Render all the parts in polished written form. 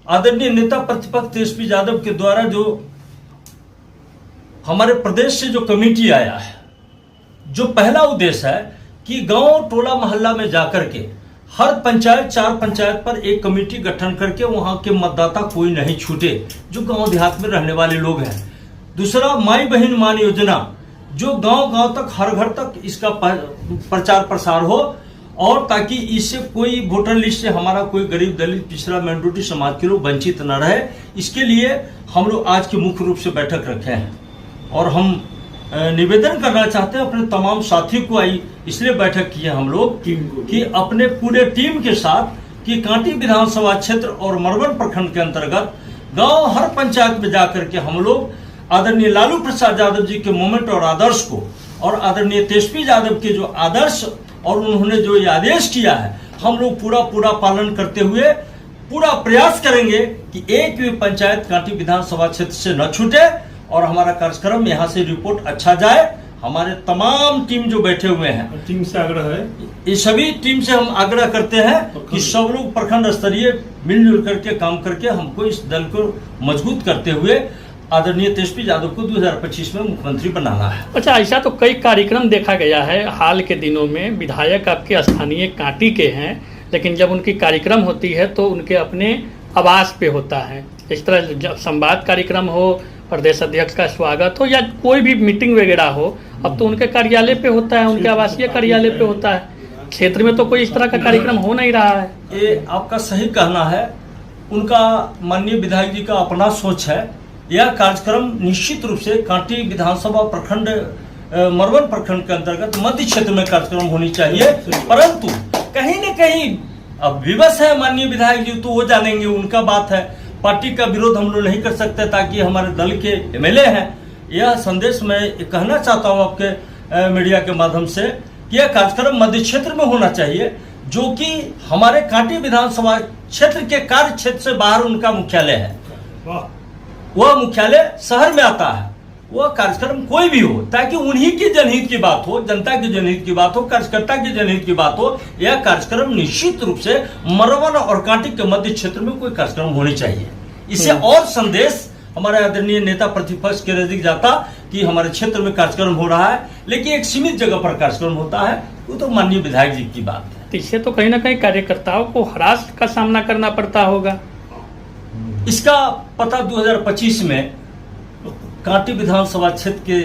आदरणीय नेता प्रतिपक्ष तेजस्वी यादव के द्वारा जो हमारे प्रदेश से जो कमेटी आया है, जो पहला उद्देश्य है कि गांव टोला मोहल्ला में जाकर के हर पंचायत 4 पंचायत पर एक कमेटी गठन करके वहां के मतदाता कोई नहीं छूटे जो गांव देहात में रहने वाले लोग हैं। दूसरा, माई बहन मान योजना जो गांव गांव तक हर घर तक इसका प्रचार प्रसार हो और ताकि इससे कोई वोटर लिस्ट से हमारा कोई गरीब दलित पिछड़ा माइनॉरिटी समाज के लोग वंचित न रहे। इसके लिए हम लोग आज की मुख्य रूप से बैठक रखे हैं और हम निवेदन करना चाहते हैं अपने तमाम साथियों को इसलिए बैठक की है हम लोग कि अपने पूरे टीम के साथ कि कांटी विधानसभा क्षेत्र और मरवन प्रखंड के अंतर्गत गांव हर पंचायत में जाकर के हम लोग आदरणीय लालू प्रसाद यादव जी के मूवमेंट और आदर्श को और आदरणीय तेजस्वी यादव के जो आदर्श और उन्होंने जो ये आदेश किया है हम लोग पूरा पालन करते हुए पूरा प्रयास करेंगे कि एक भी पंचायत कांटी विधानसभा क्षेत्र से न छूटे और हमारा कार्यक्रम यहाँ से रिपोर्ट अच्छा जाए। हमारे तमाम टीम जो बैठे हुए हैं, टीम से आग्रह है, ये सभी टीम से हम आग्रह करते हैं कि सब लोग प्रखंड स्तरीय मिलजुल करके काम करके हमको इस दल को मजबूत करते हुए आदरणीय तेजस्वी यादव को 2025 में मुख्यमंत्री बनाना है। अच्छा, ऐसा तो कई कार्यक्रम देखा गया है हाल के दिनों में। विधायक आपके स्थानीय कांटी के हैं, लेकिन जब उनकी कार्यक्रम होती है तो उनके अपने आवास पे होता है। इस तरह जब संवाद कार्यक्रम हो, प्रदेश अध्यक्ष का स्वागत हो या कोई भी मीटिंग वगैरह हो, अब तो उनके कार्यालय पे होता है, उनके आवासीय कार्यालय पे होता है। क्षेत्र में तो कोई इस तरह का कार्यक्रम हो नहीं रहा है। ये आपका सही कहना है, उनका माननीय विधायक जी का अपना सोच है। यह कार्यक्रम निश्चित रूप से कांटी विधानसभा प्रखंड मरवन प्रखंड के अंतर्गत मध्य क्षेत्र में कार्यक्रम होनी चाहिए, परंतु कहीं न कहीं अब विवश है माननीय विधायक जी, तो वो जानेंगे, उनका बात है। पार्टी का विरोध हम लोग नहीं कर सकते ताकि हमारे दल के एमएलए हैं। यह संदेश मैं कहना चाहता हूँ आपके मीडिया के माध्यम से कि यह कार्यक्रम मध्य क्षेत्र में होना चाहिए, जो कि हमारे कांटी विधानसभा क्षेत्र के कार्य क्षेत्र से बाहर उनका मुख्यालय है। वह मुख्यालय शहर में आता है। वह कार्यक्रम कोई भी हो ताकि उन्हीं के जनहित की बात हो, जनता के जनहित की बात हो, कार्यकर्ता के जनहित की बात हो। यह कार्यक्रम निश्चित रूप से मरवन और कांटी के मध्य क्षेत्र में कोई कार्यक्रम होनी चाहिए। इससे और संदेश हमारे आदरणीय नेता प्रतिपक्ष के नजदीक जाता कि हमारे क्षेत्र में कार्यक्रम हो रहा है, लेकिन एक सीमित जगह पर कार्यक्रम होता है। वो तो माननीय विधायक जी की बात है। इससे तो कहीं ना कहीं कार्यकर्ताओं को हरास का सामना करना पड़ता होगा। इसका पता 2025 में कांटी विधानसभा क्षेत्र के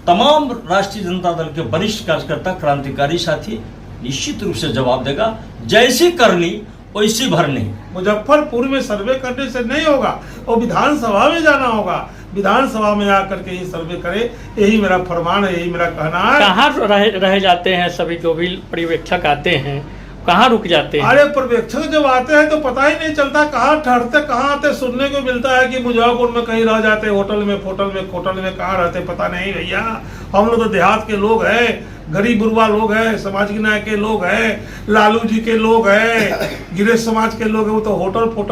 तमाम राष्ट्रीय जनता दल के वरिष्ठ कार्यकर्ता, क्रांतिकारी साथी निश्चित रूप से जवाब देगा। जैसी करनी वैसी भरनी। मुजफ्फरपुर में सर्वे करने से नहीं होगा, वो विधानसभा में जाना होगा। विधानसभा में आकर के ये सर्वे करे, यही मेरा फरमान है, यही मेरा कहना है। कहाँ रह जाते हैं सभी जो भी पर्यवेक्षक आते हैं, कहाँ रुक जाते हैं? अरे पर्यवेक्षक जब आते हैं तो पता ही नहीं चलता कहाँ ठहरते कहाँ आते। सुनने को मिलता है कि मुजफ्फरपुर में कहीं रह जाते, होटल में फोटल में कहाँ रहते पता नहीं। भैया हम लोग तो देहात के लोग हैं, गरीब गुरबा लोग हैं, समाज के न्याय के लोग हैं, लालू जी के लोग हैं, गिरेश समाज के लोग हैं। वो तो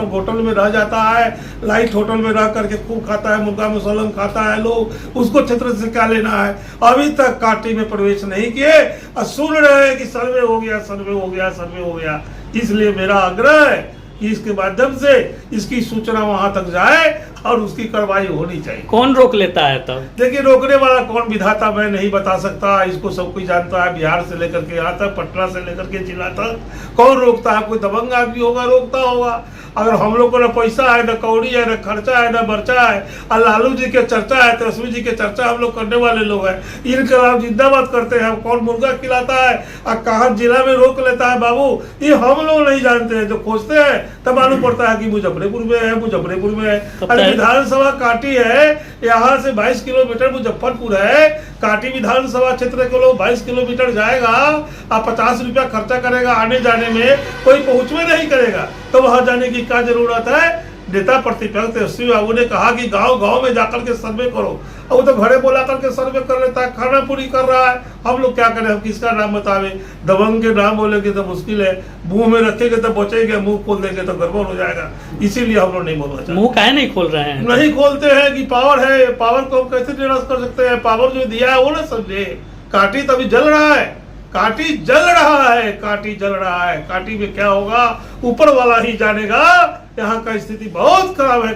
होटल में रह जाता है, लाइट होटल में रह करके खूब खाता है, मुर्गा मुसलम खाता है लोग। उसको क्षेत्र से क्या लेना है? अभी तक कांटी में प्रवेश नहीं किए और सुन रहे हैं कि सर्वे हो गया। इसलिए मेरा आग्रह है कि इसके माध्यम से इसकी सूचना वहां तक जाए और उसकी कार्रवाई होनी चाहिए। कौन रोक लेता है तब? देखिए रोकने वाला कौन, विधाता मैं नहीं बता सकता। इसको सब कोई जानता है, बिहार से लेकर के यहाँ तक, पटना से लेकर के जिला तक। कौन रोकता है? कोई दबंग आदमी होगा रोकता होगा। अगर हम लोग को न पैसा है, न कौड़ी है, न खर्चा है, न बर्चा है, और लालू जी के चर्चा है, तेजस्वी जी के चर्चा हम लोग करने वाले लोग हैं, इनके खिलाफ जिंदाबाद करते हैं। कौन मुर्गा खिलाता है और कहाँ जिला में रोक लेता है बाबू, ये हम लोग नहीं जानते हैं। जो खोजते हैं तब मालूम पड़ता है कि मुजफ्फरपुर में है। अरे विधानसभा कांटी है, यहाँ से 22 किलोमीटर मुजफ्फरपुर है। कांटी विधानसभा क्षेत्र के लोग 22 किलोमीटर जाएगा और 50 रुपया खर्चा करेगा आने जाने में, कोई पहुंचवे नहीं करेगा, तो वहां जाने की क्या जरूरत है? नेता प्रतिपक्ष तेजस्वी बाबू ने कहा कि गांव में जाकर के सर्वे करो, अब तो घरे बोला करके सर्वे कर लेता है, खाना पूरी कर रहा है। हम लोग क्या करें? हम किसका नाम बतावे? दबंग के नाम बोलेंगे तो मुश्किल है, मुंह में रखेंगे तो बचेंगे, मुंह खोल देंगे तो गड़बड़ हो जाएगा। इसीलिए हम लोग नहीं बोलना चाहते। मुंह काहे नहीं खोल रहे हैं? नहीं खोलते हैं कि पावर है, पावर को हम कैसे निरस्त कर सकते हैं? पावर जो दिया है वो ना समझे। कांटी तभी जल रहा है, कांटी जल रहा है। कांटी में क्या होगा ऊपर वाला ही जानेगा। यहाँ का स्थिति बहुत खराब है।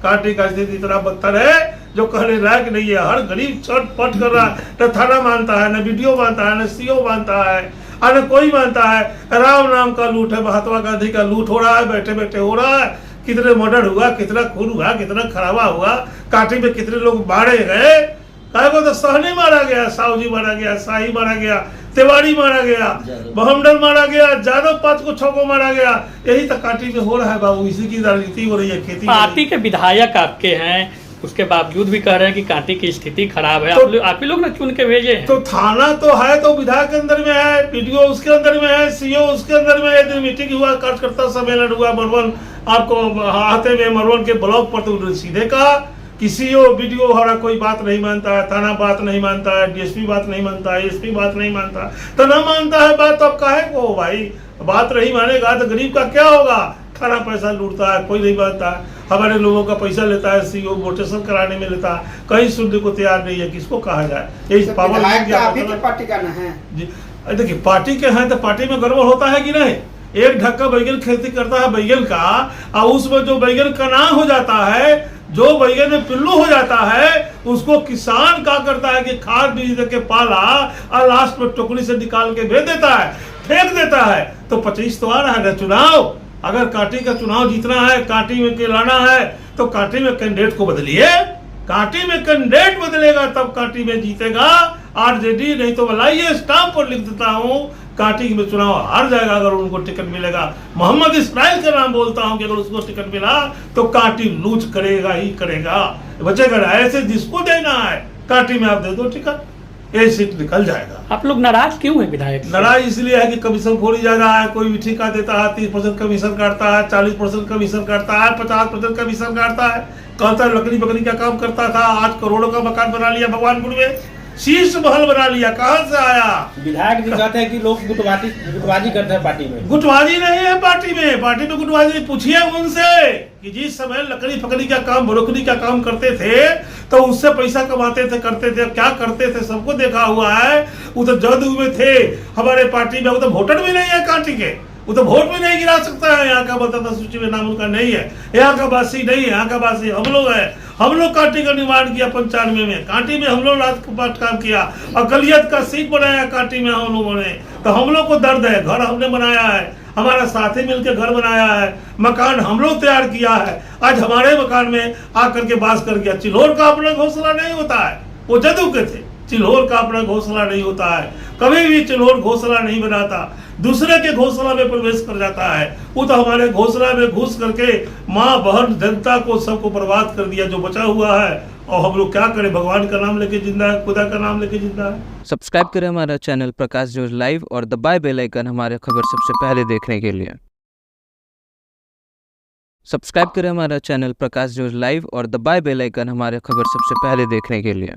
कांटी का स्थिति इतना बदतर है जो कहने लायक नहीं है। हर गरीब छटपट कर रहा है, न थाना मानता है, न वीडियो मानता है, न सीओ मानता है, और न कोई मानता है। राम नाम का लूट है, महात्मा गांधी का लूट हो रहा है, बैठे बैठे हो रहा है। कितने मर्डर हुआ, कितना खून हुआ, कितना खराबा हुआ, कांटी में कितने लोग मारे गए। कहे को तो सहनी मारा गया, साहू जी मारा गया, शाही मारा गया, तिवारी मारा गया, बहमडल मारा गया, जादव 5 को 6 को मारा गया। यही तो कांटी में हो रहा है बाबू, इसी की राजनीति हो रही है, खेती। पार्टी के विधायक आपके हैं, उसके बावजूद भी कह रहे हैं कि कांटी की स्थिति खराब है। तो आप ही लोग ना चुन के भेजे हैं। तो थाना तो है, तो विधायक के अंदर में है, वीडियो उसके अंदर में है, सीओ उसके अंदर में है। मीटिंग हुआ, कार्यकर्ता सम्मेलन हुआ मरवन, आपको आते हुए मरवन के ब्लॉक पर, तो उन्होंने सीधे कहा कि सीओ वीडियो हमारा कोई बात नहीं मानता है, थाना बात नहीं मानता है, डीएसपी बात नहीं मानता है, एसपी बात नहीं मानता, तो ना मानता है बात, तो अब काहे को भाई बात नहीं मानेगा तो गरीब का क्या होगा। थाना पैसा लूटता है, कोई नहीं मानता है, हमारे लोगों का पैसा लेता है, सीओ वोटेशन कराने में लेता है, कहीं सुनने को तैयार नहीं है। किसको कहा जाए, यही पावर पार्टी का ना है जी। देखिए पार्टी के हैं तो पार्टी में गड़बड़ होता है कि नहीं। एक ढक्का बैगन खेती करता है बैगन का, और उसमें जो बैगन कना हो जाता है, जो बैगन में पिल्लू हो जाता है, उसको किसान क्या करता है कि खाद बीज देके पाला और लास्ट में टोकरी से निकाल के भेज देता है, फेंक देता है। तो 25 तो आ रहा है ना चुनाव। अगर कांटी का चुनाव जीतना है, कांटी में के लाना है, तो कांटी में कैंडिडेट को बदलिए। कांटी में कैंडिडेट बदलेगा तब कांटी में जीतेगा। आरजेडी नहीं तो बुलाइए, स्टाम्प पर लिख देता हूँ, कांटी में चुनाव हार जाएगा अगर उनको टिकट मिलेगा। मोहम्मद इस्माइल का नाम बोलता हूँ कि अगर उसको टिकट मिला तो कांटी लूज करेगा ही करेगा, बचेगा। ऐसे जिसको देना है कांटी में आप दे दो टिकट, ये सीट निकल जाएगा। आप लोग नाराज क्यों है विधायक? नाराज इसलिए है कि कमीशन खोरी ज्यादा है। कोई भी ठेका देता है 30% कमीशन काटता है, 40% कमीशन काटता है, 50% कमीशन काटता है। कहता है लकड़ी बकड़ी का काम करता था, आज करोड़ों का मकान बना लिया भगवानपुर में, शीश महल बना लिया। कहाँ से आया? विधायक जी कहते हैं कि लोग गुटबाजी करते हैं पार्टी में। गुटबाजी नहीं है पार्टी में गुटबाजी। पूछिए उनसे कि जिस समय लकड़ी फकड़ी का काम, ब्रोकरी का काम करते थे तो उससे पैसा कमाते थे, करते थे, क्या करते थे सबको देखा हुआ है। वो तो जदयू में थे हमारे पार्टी में, वो तो वोटर भी नहीं है कांटी के, वो तो वोट भी नहीं गिरा सकता है। यहाँ का मतदाता सूची में नाम उनका नहीं है, यहाँ का वासी नहीं है, यहाँ का वासी हम लोग है। हम लोग कांटी का निर्माण किया 95 में, कांटी में हम लोग राजपाट काम किया, अकलियत का सीट बनाया कांटी में हम लोगों ने। तो हम लोग को दर्द है, घर हमने बनाया है, हमारा साथी मिलकर घर बनाया है, मकान हम लोग तैयार किया है। आज हमारे मकान में आकर के बास कर गया। चिल्होर का अपना घोंसला नहीं होता है, वो जदयू के थे। चिल्होर का अपना घोंसला नहीं होता है, कभी भी चिल्होर घोंसला नहीं बनाता, दूसरे के घोंसला में प्रवेश कर जाता है। वो तो हमारे घोंसला में घुस करके माँ बहन जनता को सबको बर्बाद कर दिया जो बचा हुआ है। और हम लोग क्या करें, भगवान का नाम लेके जिंदा है, खुदा का नाम लेके जिंदा है। सब्सक्राइब करें हमारा चैनल प्रकाश न्यूज लाइव और दबाए बेल आइकन हमारे खबर सबसे पहले देखने के लिए। सब्सक्राइब करें हमारा चैनल प्रकाश न्यूज लाइव और दबाए बेल आइकन हमारे खबर सबसे पहले देखने के लिए।